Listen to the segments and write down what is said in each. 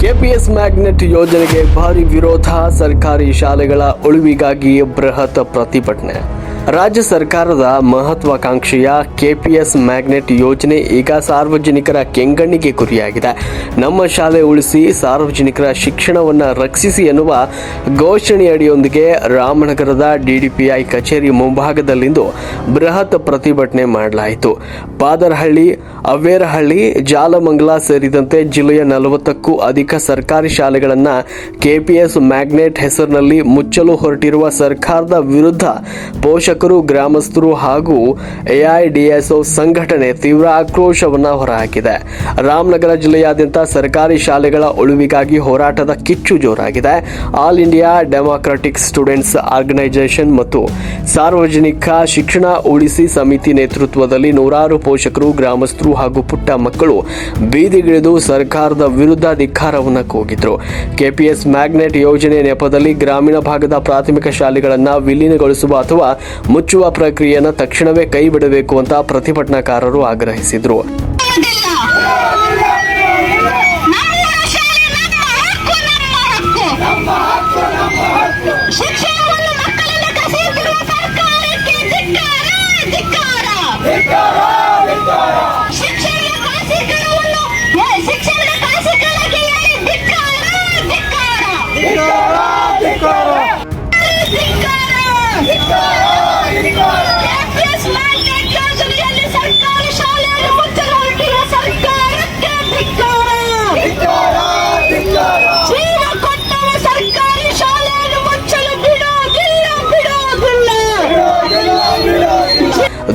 KPS magnet ಯೋಜನೆಗೆ ಭಾರಿ ವಿರೋಧ. ಸರ್ಕಾರಿ ಶಾಲೆಗಳ ಉಳಿವಿಗಾಗಿ ಬೃಹತ್ ಪ್ರತಿಭಟನೆ. ರಾಜ್ಯ ಸರ್ಕಾರದ ಮಹತ್ವಾಕಾಂಕ್ಷೆಯ ಕೆಪಿಎಸ್ ಮ್ಯಾಗ್ನೆಟ್ ಯೋಜನೆ ಈಗ ಸಾರ್ವಜನಿಕರ ಕೆಂಗಣ್ಣಿಗೆ ಗುರಿಯಾಗಿದೆ. ನಮ್ಮ ಶಾಲೆ ಉಳಿಸಿ ಸಾರ್ವಜನಿಕರ ಶಿಕ್ಷಣವನ್ನು ರಕ್ಷಿಸಿ ಎನ್ನುವ ಘೋಷಣೆಯಡಿಯೊಂದಿಗೆ ರಾಮನಗರದ ಡಿಡಿಪಿಐ ಕಚೇರಿ ಮುಂಭಾಗದಲ್ಲಿಂದು ಬೃಹತ್ ಪ್ರತಿಭಟನೆ ಮಾಡಲಾಯಿತು. ಪಾದರಹಳ್ಳಿ, ಅವ್ವೇರಹಳ್ಳಿ, ಜಾಲಮಂಗಲ ಸೇರಿದಂತೆ ಜಿಲ್ಲೆಯ 40ಕ್ಕೂ ಅಧಿಕ ಸರ್ಕಾರಿ ಶಾಲೆಗಳನ್ನು ಕೆಪಿಎಸ್ ಮ್ಯಾಗ್ನೆಟ್ ಹೆಸರಿನಲ್ಲಿ ಮುಚ್ಚಲು ಹೊರಟಿರುವ ಸರ್ಕಾರದ ವಿರುದ್ಧ ಪೋಷಕರು, ಗ್ರಾಮಸ್ಥರು ಹಾಗೂ ಎಐಡಿಎಸ್ಒ ಸಂಘಟನೆ ತೀವ್ರ ಆಕ್ರೋಶವನ್ನು ಹೊರಹಾಕಿದೆ. ರಾಮನಗರ ಜಿಲ್ಲೆಯಾದ್ಯಂತ ಸರ್ಕಾರಿ ಶಾಲೆಗಳ ಉಳಿವಿಗಾಗಿ ಹೋರಾಟದ ಕಿಚ್ಚು ಜೋರಾಗಿದೆ. All India democratic students organisation ಮತ್ತು ಸಾರ್ವಜನಿಕ ಶಿಕ್ಷಣ ಉಳಿಸಿ ಸಮಿತಿ ನೇತೃತ್ವದಲ್ಲಿ ನೂರಾರು ಪೋಷಕರು, ಗ್ರಾಮಸ್ಥರು ಹಾಗೂ ಪುಟ್ಟ ಮಕ್ಕಳು ಬೀದಿಗಿಳಿದು ಸರ್ಕಾರದ ವಿರುದ್ಧ ಧಿಕ್ಕಾರವನ್ನು ಕೂಗಿದ್ರು. ಕೆಪಿಎಸ್ ಮ್ಯಾಗ್ನೆಟ್ ಯೋಜನೆ ನೆಪದಲ್ಲಿ ಗ್ರಾಮೀಣ ಭಾಗದ ಪ್ರಾಥಮಿಕ ಶಾಲೆಗಳನ್ನು ವಿಲೀನಗೊಳಿಸುವ ಅಥವಾ ಮುಚ್ಚುವ ಪ್ರಕ್ರಿಯೆಯನ್ನು ತಕ್ಷಣವೇ ಕೈಬಿಡಬೇಕು ಅಂತ ಪ್ರತಿಭಟನಾಕಾರರು ಆಗ್ರಹಿಸಿದ್ರು.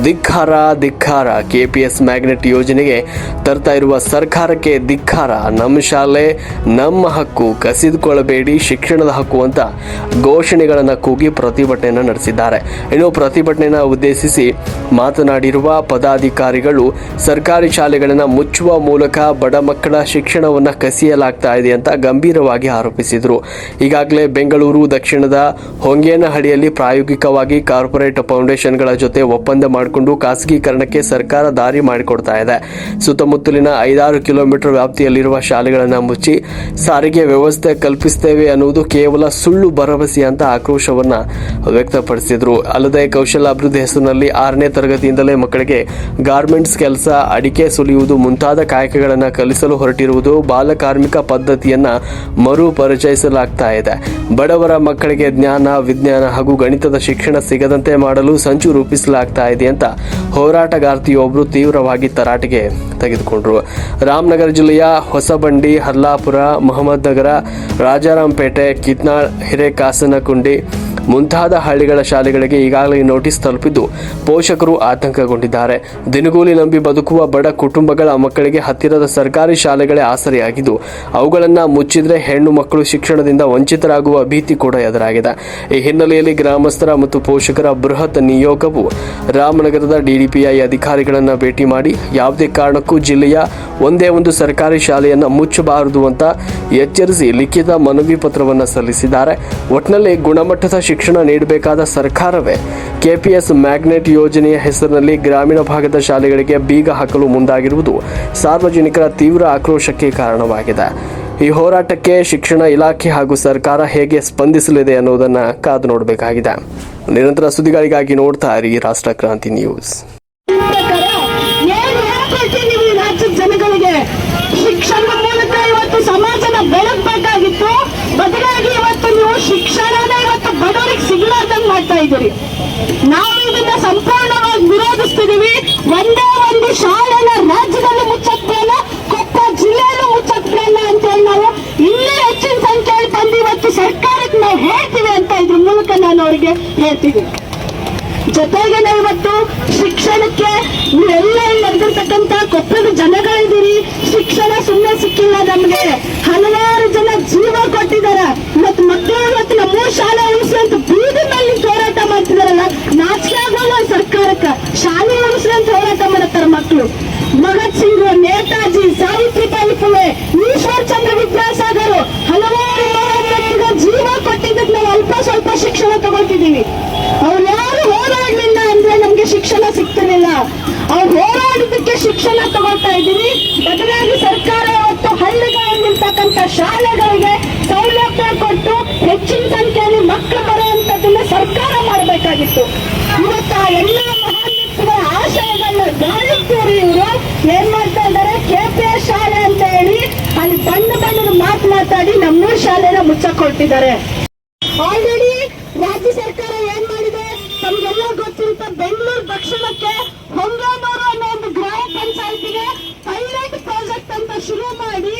ಧಿಕ್ಕಾರ ಧಿಕ್ಕಾರ. ಕೆಪಿಎಸ್ ಮ್ಯಾಗ್ನೆಟ್ ಯೋಜನೆಗೆ ತರ್ತಾ ಇರುವ ಸರ್ಕಾರಕ್ಕೆ ಧಿಕ್ಕಾರ. ನಮ್ಮ ಶಾಲೆ ನಮ್ಮ ಹಕ್ಕು, ಕಸಿದುಕೊಳ್ಳಬೇಡಿ ಶಿಕ್ಷಣದ ಹಕ್ಕು ಅಂತ ಘೋಷಣೆಗಳನ್ನು ಕೂಗಿ ಪ್ರತಿಭಟನೆಯನ್ನು ನಡೆಸಿದ್ದಾರೆ. ಇನ್ನು ಪ್ರತಿಭಟನೆಯನ್ನು ಉದ್ದೇಶಿಸಿ ಮಾತನಾಡಿರುವ ಪದಾಧಿಕಾರಿಗಳು ಸರ್ಕಾರಿ ಶಾಲೆಗಳನ್ನು ಮುಚ್ಚುವ ಮೂಲಕ ಬಡ ಮಕ್ಕಳ ಶಿಕ್ಷಣವನ್ನು ಕಸಿಯಲಾಗ್ತಾ ಇದೆ ಅಂತ ಗಂಭೀರವಾಗಿ ಆರೋಪಿಸಿದರು. ಈಗಾಗಲೇ ಬೆಂಗಳೂರು ದಕ್ಷಿಣದ ಹೊಂಗೇನಹಳ್ಳಿಯಲ್ಲಿ ಪ್ರಾಯೋಗಿಕವಾಗಿ ಕಾರ್ಪೊರೇಟ್ ಫೌಂಡೇಶನ್ಗಳ ಜೊತೆ ಒಪ್ಪಂದ ಮಾಡಿಕೊಂಡು ಖಾಸಗೀಕರಣಕ್ಕೆ ಸರ್ಕಾರ ದಾರಿ ಮಾಡಿಕೊಡ್ತಾ ಇದೆ. ಸುತ್ತಮುತ್ತಲಿನ 5-6 ಕಿಲೋಮೀಟರ್ ವ್ಯಾಪ್ತಿಯಲ್ಲಿರುವ ಶಾಲೆಗಳನ್ನು ಮುಚ್ಚಿ ಸಾರಿಗೆ ವ್ಯವಸ್ಥೆ ಕಲ್ಪಿಸುತ್ತೇವೆ ಅನ್ನುವುದು ಕೇವಲ ಸುಳ್ಳು ಭರವಸೆ ಅಂತ ಆಕ್ರೋಶವನ್ನ ವ್ಯಕ್ತಪಡಿಸಿದ್ರು. ಅಲ್ಲದೆ ಕೌಶಲ ಅಭಿವೃದ್ಧಿ ಹೆಸರಿನಲ್ಲಿ 6ನೇ ತರಗತಿಯಿಂದಲೇ ಮಕ್ಕಳಿಗೆ ಗಾರ್ಮೆಂಟ್ಸ್ ಕೆಲಸ, ಅಡಿಕೆ ಸುಲಿಯುವುದು ಮುಂತಾದ ಕಾಯಕಗಳನ್ನು ಕಲಿಸಲು ಹೊರಟಿರುವುದು ಬಾಲ ಕಾರ್ಮಿಕ ಪದ್ಧತಿಯನ್ನ ಮರು ಪರಿಚಯಿಸಲಾಗ್ತಾ ಇದೆ. ಬಡವರ ಮಕ್ಕಳಿಗೆ ಜ್ಞಾನ, ವಿಜ್ಞಾನ ಹಾಗೂ ಗಣಿತದ ಶಿಕ್ಷಣ ಸಿಗದಂತೆ ಮಾಡಲು ಸಂಚು ರೂಪಿಸಲಾಗ್ತಾ ಇದೆ ಅಂತ ಹೋರಾಟಗಾರ್ತಿಯೊಬ್ಬರು ತೀವ್ರವಾಗಿ ತರಾಟೆಗೆ ತೆಗೆದುಕೊಂಡರು. ರಾಮನಗರ ಜಿಲ್ಲೆಯ ಹೊಸಬಂಡಿ, ಹರ್ಲಾಪುರ, ಮಹಮ್ಮದ್ ನಗರ, ರಾಜಾರಾಂಪೇಟೆ, ಕಿತ್ನಾಳ್, ಹಿರೇಕಾಸನಕುಂಡಿ ಮುಂತಾದ ಹಳ್ಳಿಗಳ ಶಾಲೆಗಳಿಗೆ ಈಗಾಗಲೇ ನೋಟಿಸ್ ತಲುಪಿದ್ದು ಪೋಷಕರು ಆತಂಕಗೊಂಡಿದ್ದಾರೆ. ದಿನಗೂಲಿ ನಂಬಿ ಬದುಕುವ ಬಡ ಕುಟುಂಬಗಳ ಮಕ್ಕಳಿಗೆ ಹತ್ತಿರದ ಸರ್ಕಾರಿ ಶಾಲೆಗಳೇ ಆಸರೆಯಾಗಿದ್ದು ಅವುಗಳನ್ನು ಮುಚ್ಚಿದ್ರೆ ಹೆಣ್ಣು ಮಕ್ಕಳು ಶಿಕ್ಷಣದಿಂದ ವಂಚಿತರಾಗುವ ಭೀತಿ ಕೂಡ ಎದುರಾಗಿದೆ. ಈ ಹಿನ್ನೆಲೆಯಲ್ಲಿ ಗ್ರಾಮಸ್ಥರ ಮತ್ತು ಪೋಷಕರ ಬೃಹತ್ ನಿಯೋಗವು ರಾಮನಗರದ ಡಿಡಿಪಿಐ ಅಧಿಕಾರಿಗಳನ್ನು ಭೇಟಿ ಮಾಡಿ ಯಾವುದೇ ಕಾರಣಕ್ಕೂ ಜಿಲ್ಲೆಯ ಒಂದೇ ಒಂದು ಸರ್ಕಾರಿ ಶಾಲೆಯನ್ನು ಮುಚ್ಚಬಾರದು ಅಂತ ಎಚ್ಚರಿಸಿ ಲಿಖಿತ ಮನವಿ ಪತ್ರವನ್ನು ಸಲ್ಲಿಸಿದ್ದಾರೆ. ಒಟ್ಟಿನಲ್ಲಿ ಗುಣಮಟ್ಟದ ಶಿಕ್ಷಣ ನೀಡಬೇಕಾದ ಸರ್ಕಾರವೇ ಕೆಪಿಎಸ್ ಮ್ಯಾಗ್ನೆಟ್ ಯೋಜನೆಯ ಹೆಸರಿನಲ್ಲಿ ಗ್ರಾಮೀಣ ಭಾಗದ ಶಾಲೆಗಳಿಗೆ ಬೀಗ ಹಾಕಲು ಮುಂದಾಗಿರುವುದು ಸಾರ್ವಜನಿಕರ ತೀವ್ರ ಆಕ್ರೋಶಕ್ಕೆ ಕಾರಣವಾಗಿದೆ. ಈ ಹೋರಾಟಕ್ಕೆ ಶಿಕ್ಷಣ ಇಲಾಖೆ ಹಾಗೂ ಸರ್ಕಾರ ಹೇಗೆ ಸ್ಪಂದಿಸಲಿದೆ ಅನ್ನೋದನ್ನ ಕಾದು ನೋಡಬೇಕಾಗಿದೆ. ನಿರಂತರ ಸುದ್ದಿಗಳಿಗಾಗಿ ನೋಡ್ತಾ ಇರಿ ರಾಷ್ಟ್ರ ಕ್ರಾಂತಿ ನ್ಯೂಸ್. ಶಿಕ್ಷಣದ ಮೂಲಕ ಇವತ್ತು ಸಮಾಜನ ಬೆಳಗಬೇಕಾಗಿತ್ತು. ಬದಲಾಗಿ ಇವತ್ತು ನೀವು ಶಿಕ್ಷಣನ ಇವತ್ತು ಬಡವರಿಗೆ ಸಿಗ್ಲಾರ್ದಂಗ್ ಮಾಡ್ತಾ ಇದ್ದೀರಿ. ನಾವು ಇದನ್ನ ಸಂಪೂರ್ಣವಾಗಿ ವಿರೋಧಿಸ್ತಿದೀವಿ. ಒಂದೇ ಒಂದು ಶಾಲೆನ ರಾಜ್ಯದಲ್ಲಿ ಮುಚ್ಚಕ್ಬೇಡ, ಕೊಪ್ಪ ಜಿಲ್ಲೆಯಲ್ಲೂ ಮುಚ್ಚಕ್ಬೇಡ ಅಂತೇಳಿ ನಾವು ಇನ್ನೂ ಹೆಚ್ಚಿನ ಸಂಖ್ಯೆಯಲ್ಲಿ ಬಂದು ಇವತ್ತು ಸರ್ಕಾರಕ್ಕೆ ನಾವು ಹೇಳ್ತೀವಿ ಅಂತ ಇದ್ರ ಮೂಲಕ ನಾನು ಅವರಿಗೆ ಹೇಳ್ತೀವಿ. ಜೊತೆಗೆ ನಾವು ಇವತ್ತು ಶಿಕ್ಷಣಕ್ಕೆ ನೀವೆಲ್ಲ ನಡೆದಿರ್ತಕ್ಕಂಥ ಕೊಪ್ಪಳದ ಜನಗಳಿದ್ದೀರಿ. ಶಿಕ್ಷಣ ಸುಮ್ಮನೆ ಸಿಕ್ಕಿಲ್ಲ ನಮ್ಗೆ. ಹಲವಾರು ಜನ ಜೀವ ಕೊಟ್ಟಿದ್ದಾರೆ. ಇವತ್ತು ಮಕ್ಕಳು ಇವತ್ತು ನಮ್ಮ ಶಾಲೆ ಉಳಿಸಿ ಅಂತ ಬೀದಿ ಮೇಲೆ ಹೋರಾಟ ಮಾಡ್ತಿದಾರಲ್ಲ, ನಾಚಿಕೆ ಆಗೋಲ್ಲ ಸರ್ಕಾರಕ್ಕೆ. ಶಾಲೆ ಉಳಿಸಿ ಅಂತ ಹೋರಾಟ ಮಾಡತ್ತಾರ ಮಕ್ಕಳು. ಭಗತ್ ಸಿಂಗ್, ನೇತಾಜಿ, ಸಾವಿತ್ರಿಬಾಯಿ ಫುಲೆ, ಈಶ್ವರ್ ಚಂದ್ರ ವಿದ್ಯಾಸಾಗರ್ ಹಲವಾರು ಜೀವ ಕೊಟ್ಟಿದ್ದಕ್ಕೆ ನಾವು ಅಲ್ಪ ಸ್ವಲ್ಪ ಶಿಕ್ಷಣ ತಗೊಳ್ತಿದ್ದೀವಿ. ಅವ್ರು ಯಾರು ಹೋರಾಡಲಿಲ್ಲ ಅಂದ್ರೆ ನಮ್ಗೆ ಶಿಕ್ಷಣ ಸಿಗ್ತಿರ್ಲಿಲ್ಲ. ಅವ್ರು ಹೋರಾಡಿದ್ದಕ್ಕೆ ಶಿಕ್ಷಣ ತಗೊಳ್ತಾ ಇದ್ದೀವಿ. ಬದಲಾಗಿ ಸರ್ಕಾರ ಇವತ್ತು ಹಳ್ಳಿಗಳಿಂದ ಇರ್ತಕ್ಕಂಥ ಶಾಲೆಗಳಿಗೆ ಸೌಲಭ್ಯ ಕೊಟ್ಟು ಹೆಚ್ಚಿನ ಸಂಖ್ಯೆಯಲ್ಲಿ ಮಕ್ಕಳು ಬರುವಂತದ್ದನ್ನ ಸರ್ಕಾರ ಮಾಡಬೇಕಾಗಿತ್ತು. ಇವತ್ತು ಆ ಎಲ್ಲ ಮಹಾನ್ ವ್ಯಕ್ತಿಗಳ ಆಶಯಗಳನ್ನ ಗಾಳಿ ತೂರಿ ಇವರು ಏನ್ ಮಾಡ್ತಾ ಇದ್ದಾರೆ, KPS ಶಾಲೆ ಅಂತ ಹೇಳಿ ಅಲ್ಲಿ ಬಣ್ಣದ ಮಾತಾಡಿ ನಮ್ಮೂರ್ ಶಾಲೆನ ಮುಚ್ಚಕೊಳ್ತಿದ್ದಾರೆ. ಆಲ್ರೆಡಿ ರಾಜ್ಯ ಸರ್ಕಾರ ಏನ್ ಮಾಡಿದೆ ತಮ್ಗೆಲ್ಲ ಗೊತ್ತಿರುತ್ತೆ, ಬೆಂಗಳೂರು ದಕ್ಷಿಣಕ್ಕೆ ಹೊಂಗನೂರು ಅನ್ನೋ ಒಂದು ಗ್ರಾಮ ಪಂಚಾಯತಿಗೆ ಪೈಲಟ್ ಪ್ರಾಜೆಕ್ಟ್ ಅಂತ ಶುರು ಮಾಡಿ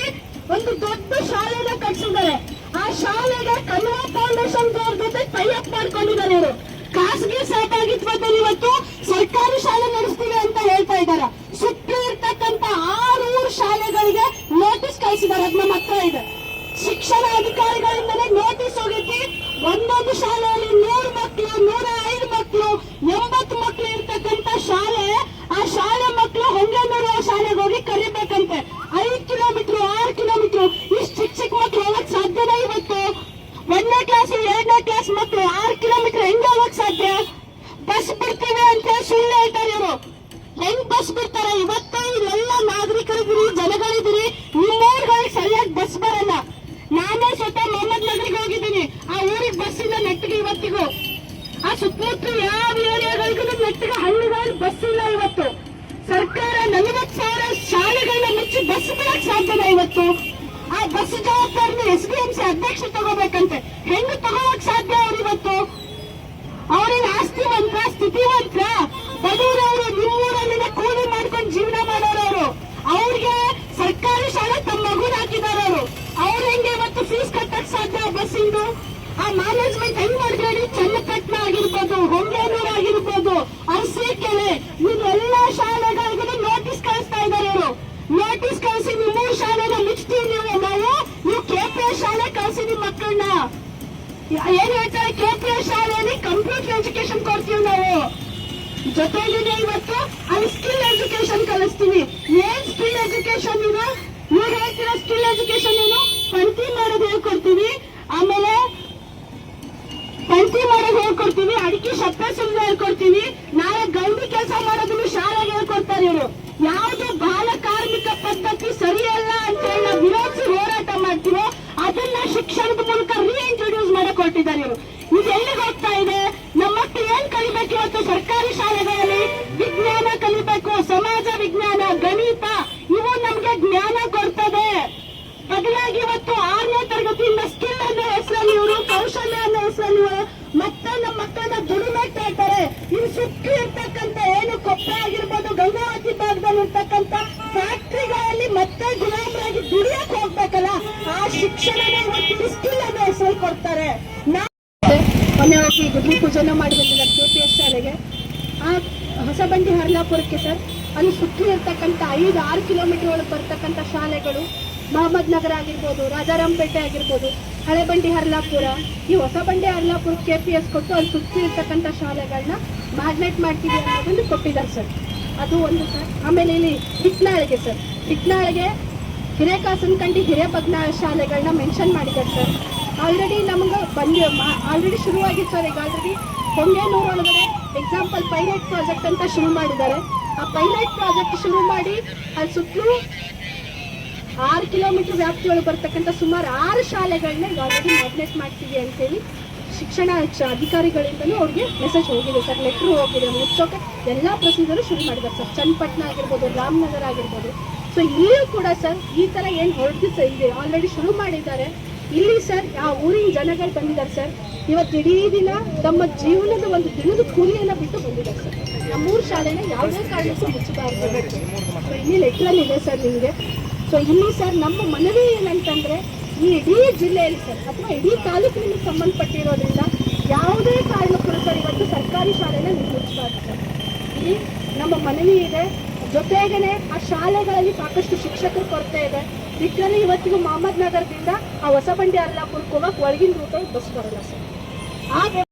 ಒಂದು ದೊಡ್ಡ ಶಾಲೆನ ಕಟ್ಸಿದ್ದಾರೆ. ಆ ಶಾಲೆಗೆ ಕನ್ನಡ ಫೌಂಡೇಶನ್ ಅವ್ರ ಜೊತೆ ಟೈಅಪ್ ಮಾಡ್ಕೊಂಡಿದ್ದಾರೆ ಇವರು. ಖಾಸಗಿ ಸಹಭಾಗಿತ್ವದಲ್ಲಿ ಇವತ್ತು ಸರ್ಕಾರಿ ಶಾಲೆ ನಡೆಸ್ತೀವಿ ಅಂತ ಹೇಳ್ತಾ ಇದ್ದಾರೆ. ಸುತ್ತ ಇರ್ತಕ್ಕಂಥ 6 ಶಾಲೆಗಳಿಗೆ ನೋಟಿಸ್ ಕಳಿಸಿದ್ದಾರೆ. ಅದು ನಮ್ಮ ಹತ್ರ ಇದೆ. ಶಿಕ್ಷಣ ಅಧಿಕಾರಿಗಳಿಂದಲೇ ನೋಟಿಸ್ ಹೋಗಿದ್ವಿ. ಒಂದೊಂದು ಶಾಲೆಯಲ್ಲಿ 100 ಮಕ್ಕಳು, 105 ಮಕ್ಕಳು, 80 ಮಕ್ಕಳು ಇರ್ತಕ್ಕಂಥ ಶಾಲೆ. ಆ ಶಾಲೆ ಮಕ್ಕಳು ಹೊಂಗನೂರು ಶಾಲೆಗೆ ಹೋಗಿ ಕರಿಬೇಕಂತೆ. 5 ಕಿಲೋಮೀಟರ್, 6 ಕಿಲೋಮೀಟರ್ ಇಷ್ಟು ಚಿಕ್ಕ ಮಕ್ಕಳು ಹೋಗಕ್ ಸಾಧ್ಯನಾ? ಇವತ್ತು 1ನೇ ಕ್ಲಾಸ್ 2ನೇ ಕ್ಲಾಸ್ ಮಕ್ಕಳು 6 ಕಿಲೋಮೀಟರ್ ಹೆಂಗ್ ಹೋಗಕ್ ಸಾಧ್ಯ? ಬಸ್ ಬಿಡ್ತೀವಿ ಅಂತ ಸುಳ್ಳು ಹೇಳ್ತಾರೆ ಇವರು. ಹೆಂಗ್ ಬಸ್ ಬಿಡ್ತಾರೆ? ಇವತ್ತು ಇಲ್ಲೆಲ್ಲ ನಾಗರಿಕರಿದ್ದೀರಿ, ಜನಗಳಿದ್ದೀರಿ, ನಿಮ್ಮೂರುಗಳಿಗೆ ಸರಿಯಾಗಿ ಬಸ್ ಬರಲ್ಲ. ನಾನೇ ಸ್ವತಃ ಮೊಹಮ್ಮದ್ ನಗರಿಗೆ ಹೋಗಿದ್ದೀನಿ. ಆ ಊರಿಗೆ ಬಸ್ ಇಲ್ಲ ನೆಟ್ಟಿಗೆ ಇವತ್ತಿಗೂ. ಆ ಸುತ್ತಮುತ್ತ ಯಾವ ಏರಿಯಾಗಳಿಗೂ ನೆಟ್ಟಿಗೆ ಹಳ್ಳಿಗಳಲ್ಲಿ ಬಸ್ ಇಲ್ಲ ಇವತ್ತು. ಸರ್ಕಾರ 40,000 ಶಾಲೆಗಳನ್ನ ಮುಚ್ಚಿ ಬಸ್ ಬಿಡಕ್ ಸಾಧ್ಯನಾ ಇವತ್ತು? ಆ ಬಸ್ ಜವಾಬ್ದಾರಿನ SDMC ಅಧ್ಯಕ್ಷ ತಗೋಬೇಕಂತೆ. ಹೆಂಗ್ ತಗೋಕ್ ಸಾಧ್ಯ ಅವ್ರು ಇವತ್ತು? ಅವ್ರಿಗೆ ಆಸ್ತಿವಂತ, ಸ್ಥಿತಿವಂತ, ಬಡವರವರು ನಿಮ್ಮೂರಲ್ಲಿನ ಕೂಲಿ ಮಾಡ್ಕೊಂಡು ಜೀವನ ಮಾಡೋರವರು. ಅವ್ರಿಗೆ ಸರ್ಕಾರಿ ಶಾಲೆ ತಮ್ಮ ಮಗುನ ಹಾಕಿದ್ದಾರೆ ಅವರು. ಅವ್ರು ಹೆಂಗೆ ಇವತ್ತು ಫೀಸ್ ಕಟ್ಟಕ್ ಸಾಧ್ಯ ಬಸ್ಸಿಂದು? ಆ ಮ್ಯಾನೇಜ್ಮೆಂಟ್ ಹೆಂಗ್ ಮಾಡ್ಕೊಳ್ಳಿ? ಚನ್ನಪಟ್ಟಣ ಆಗಿರ್ಬೋದು, ಹೊಂಗನೂರು ಆಗಿರ್ಬೋದು, ಅರಸೀಕೆರೆ, ಇವೆಲ್ಲ ಶಾಲೆಗಳಿಗೂ ನೋಟಿಸ್ ಕಳಿಸ್ತಾ ಇದ್ದಾರೆ ಇವರು. ನೋಟಿಸ್ ಕಳಿಸಿ ನಿಮ್ಮ ಶಾಲೆನ ಮುಚ್ತೀವಿ ನೀವು KPS ಶಾಲೆ ಕಳಿಸಿ ನಿಮ್ಮ ಮಕ್ಕಳನ್ನ. ಏನ್ ಹೇಳ್ತಾರೆ? KPS ಶಾಲೆಯಲ್ಲಿ ಕಂಪ್ಯೂಟರ್ ಎಜುಕೇಶನ್ ಕೊಡ್ತೀವಿ ನಾವು. ಜೊತೆಗೆ ಇವತ್ತು ಅಲ್ಲಿ ಸ್ಕಿಲ್ ಎಜುಕೇಶನ್ ಕಲಿಸ್ತೀವಿ. ಏನ್ ಸ್ಕಿಲ್ ಎಜುಕೇಶನ್ ಇದೆ? ನೀವು ಹೇಳ್ತೀರಾ ಸ್ಕಿಲ್ ಎಜುಕೇಶನ್ ಏನು? ಪಂಕ್ತಿ ಮಾಡೋದು ಹೇಳ್ಕೊಡ್ತೀವಿ, ಆಮೇಲೆ ಪಂಕ್ತಿ ಮಾಡೋದು ಹೇಳ್ಕೊಡ್ತೀವಿ, ಅಡಿಕೆ ಶಬ್ದ ಸುಮ್ಮನೆ ಹೇಳ್ಕೊಡ್ತೀವಿ. ನಾಳೆ ಗೌಂಡಿ ಕೆಲಸ ಮಾಡೋದನ್ನು ಶಾಲೆಗೆ ಹೇಳ್ಕೊಡ್ತಾರೆ ಇವರು. ಯಾವುದು ಬಾಲ ಕಾರ್ಮಿಕ ಪದ್ಧತಿ ಸರಿಯಲ್ಲ ಅಂತ ಹೇಳಿ ನಾವು ವಿರೋಧಿಸಿ ಹೋರಾಟ ಮಾಡ್ತೀವೋ ಅದನ್ನ ಶಿಕ್ಷಣದ ಮೂಲಕ ರೀಇಂಟ್ರೊಡ್ಯೂಸ್ ಮಾಡಕ್ ಹೊರಟಿದ್ದಾರೆ ಇವರು. ಇದು ಎಲ್ಲಿಗೆ ಹೋಗ್ತಾ ಇದೆ? ನಮ್ಮ ಮಕ್ಕಳು ಏನ್ ಕಲಿಬೇಕು ಇವತ್ತು? ಸರ್ಕಾರಿ ಶಾಲೆಗಳಲ್ಲಿ ವಿಜ್ಞಾನ ಕಲಿಬೇಕು, ಸಮಾಜ ವಿಜ್ಞಾನ, ಗಣಿತ, ಇವು ನಮ್ಗೆ ಜ್ಞಾನ ಕೊಡ್ತದೆ. ಬದಲಾಗಿ ಇವತ್ತು 6ನೇ ತರಗತಿಯಿಂದ ಸ್ಕಿಲ್ ಅನ್ನೋ ಹೆಸರಲ್ಲಿ ಇವರು, ಕೌಶಲ್ಯ ಅನ್ನೋ ಹೆಸರಲ್ಲಿ ಇವರು ಮತ್ತೆ ನಮ್ಮ ಮಕ್ಕಳನ್ನ ದುಡಿಮೆಟ್ಟ ಇರ್ತಾರೆ. ಇನ್ನು ಸುತ್ತ ಇರ್ತಕ್ಕಂಥ ಏನು ಕೊಪ್ಪಳ ಆಗಿರ್ಬೋದು, ಗಂಗಾವತಿ ಭಾಗದಲ್ಲಿ ಇರ್ತಕ್ಕಂಥ ಫ್ಯಾಕ್ಟರಿಗಳಲ್ಲಿ ಮತ್ತೆ ಗುಲಾಮರಾಗಿ ದುಡಿಯಕ್ ಹೋಗ್ಬೇಕಲ್ಲ, ಆ ಶಿಕ್ಷಣನ ಇವತ್ತು ಸ್ಕಿಲ್ ಅನ್ನೋ ಹೆಸರಲ್ಲಿ ಕೊಡ್ತಾರೆ. ಮೊನ್ನೆ ಹೋಗಿ ಗುಡ್ಲಿ ಪೂಜೆನ ಮಾಡಿ ಬಂದಿದ್ದಾರೆ KPS ಶಾಲೆಗೆ. ಆ ಹೊಸಬಂಡಿ ಹರ್ಲಾಪುರಕ್ಕೆ ಸರ್, ಅಲ್ಲಿ ಸುತ್ತಲೂ ಇರ್ತಕ್ಕಂಥ 5-6 ಕಿಲೋಮೀಟರ್ ಒಳಗೆ ಬರ್ತಕ್ಕಂಥ ಶಾಲೆಗಳು ಮೊಹಮ್ಮದ್ ನಗರ ಆಗಿರ್ಬೋದು, ರಾಜಾರಾಂಪೇಟೆ ಆಗಿರ್ಬೋದು, ಹಳೆಬಂಡಿ ಹರ್ಲಾಪುರ, ಈ ಹೊಸಬಂಡಿ ಹರ್ಲಾಪುರ KPS ಕೊಟ್ಟು ಅಲ್ಲಿ ಸುತ್ತಲೂ ಇರ್ತಕ್ಕಂಥ ಶಾಲೆಗಳನ್ನ ಮ್ಯಾಗ್ನೆಟ್ ಮಾಡ್ತೀವಿ ಅನ್ನೋದನ್ನು ಕೊಟ್ಟಿದ್ದಾರೆ ಸರ್. ಅದು ಒಂದು ಸರ್. ಆಮೇಲೆ ಇಲ್ಲಿ ಹಿಟ್ನಾಳಿಗೆ ಸರ್, ಹಿಟ್ನಾಳಿಗೆ ಹಿರೇಕಾಸನಕಂಡಿ ಹಿರೇಬಗ್ನಾಳ ಶಾಲೆಗಳನ್ನ ಮೆನ್ಷನ್ ಮಾಡಿದ್ದಾರೆ ಸರ್. ಆಲ್ರೆಡಿ ನಮ್ಗೆ ಆಲ್ರೆಡಿ ಶುರುವಾಗಿತ್ತು ಸರ್. ಈಗ ಆಲ್ರೆಡಿ ಹೊಂಗನೂರು ಒಳಗಡೆ ಎಕ್ಸಾಂಪಲ್ ಪೈಲಟ್ ಪ್ರಾಜೆಕ್ಟ್ ಅಂತ ಶುರು ಮಾಡಿದ್ದಾರೆ. ಆ ಪೈಲಟ್ ಪ್ರಾಜೆಕ್ಟ್ ಶುರು ಮಾಡಿ ಅಲ್ಲಿ ಸುತ್ತಲೂ 6 ಕಿಲೋಮೀಟರ್ ವ್ಯಾಪ್ತಿಯೊಳಗೆ ಬರ್ತಕ್ಕಂಥ ಸುಮಾರು 6 ಶಾಲೆಗಳನ್ನ ಈಗ ಆಲ್ರೆಡಿ ಮ್ಯಾಗ್ನೆಟ್ ಮಾಡ್ತೀವಿ ಅಂತೇಳಿ ಶಿಕ್ಷಣ ಅಧಿಕಾರಿಗಳಿಂದಲೂ ಅವ್ರಿಗೆ ಮೆಸೇಜ್ ಹೋಗಿದೆ ಸರ್, ಲೆಟ್ರು ಹೋಗಿದೆ. ಮುಚ್ಚೋಕೆ ಎಲ್ಲ ಪ್ರೊಸೀಜರು ಶುರು ಮಾಡಿದ್ದಾರೆ ಸರ್. ಚನ್ನಪಟ್ಟಣ ಆಗಿರ್ಬೋದು, ರಾಮನಗರ ಆಗಿರ್ಬೋದು. ಸೊ ಇಲ್ಲಿಯೂ ಕೂಡ ಸರ್ ಈ ಥರ ಏನು ಹೊರತು ಇದೆ ಆಲ್ರೆಡಿ ಶುರು ಮಾಡಿದ್ದಾರೆ. ಇಲ್ಲಿ ಸರ್ ಆ ಊರಿನ ಜನಗಳು ಬಂದಿದ್ದಾರೆ ಸರ್. ಇವತ್ತು ಇಡೀ ದಿನ ತಮ್ಮ ಜೀವನದ ಒಂದು ದಿನದ ಕೂಲಿಯನ್ನು ಬಿಟ್ಟು ಬಂದಿದ್ದಾರೆ ಸರ್. ನಮ್ಮೂರು ಶಾಲೆನ ಯಾವುದೇ ಕಾರಣಕ್ಕೂ ಮುಚ್ಚಬಾರ್ದು. ಸೊ ಇಲ್ಲಿ ಲೆಟ್ರಲ್ಲಿ ಇದೆ ಸರ್ ನಿಮಗೆ. ಸೊ ಇಲ್ಲಿ ಸರ್ ನಮ್ಮ ಮನವಿ ಏನಂತಂದರೆ, ಈ ಇಡೀ ಜಿಲ್ಲೆಯಲ್ಲಿ ಸರ್ ಅಥವಾ ಇಡೀ ತಾಲೂಕಿನಿಗೆ ಸಂಬಂಧಪಟ್ಟಿರೋದ್ರಿಂದ ಯಾವುದೇ ಕಾರಣಕ್ಕೂ ಸರ್ ಇವತ್ತು ಸರ್ಕಾರಿ ಶಾಲೆನ ನೀವು ಮುಚ್ಚಬಾರ್ದು ಸರ್. ಇಲ್ಲಿ ನಮ್ಮ ಮನವಿ ಇದೆ. ಜೊತೆಗೇ ಆ ಶಾಲೆಗಳಲ್ಲಿ ಸಾಕಷ್ಟು ಶಿಕ್ಷಕರ ಕೊರತೆ ಇದೆ. ಲಿಟ್ರಲಿ ಇವತ್ತಿಗೂ ಮೊಹಮ್ಮದ್ ನಗರದಿಂದ ಆ ಹೊಸಬಂಡಿ ಹರ್ಲಾಪುರಕ್ಕೆ ಹೋಗಕ್ಕೆ ಒಳಗಿನ ರೂಟಲ್ಲಿ ಬಸ್ ಬರಲ್ಲ ಸರ್.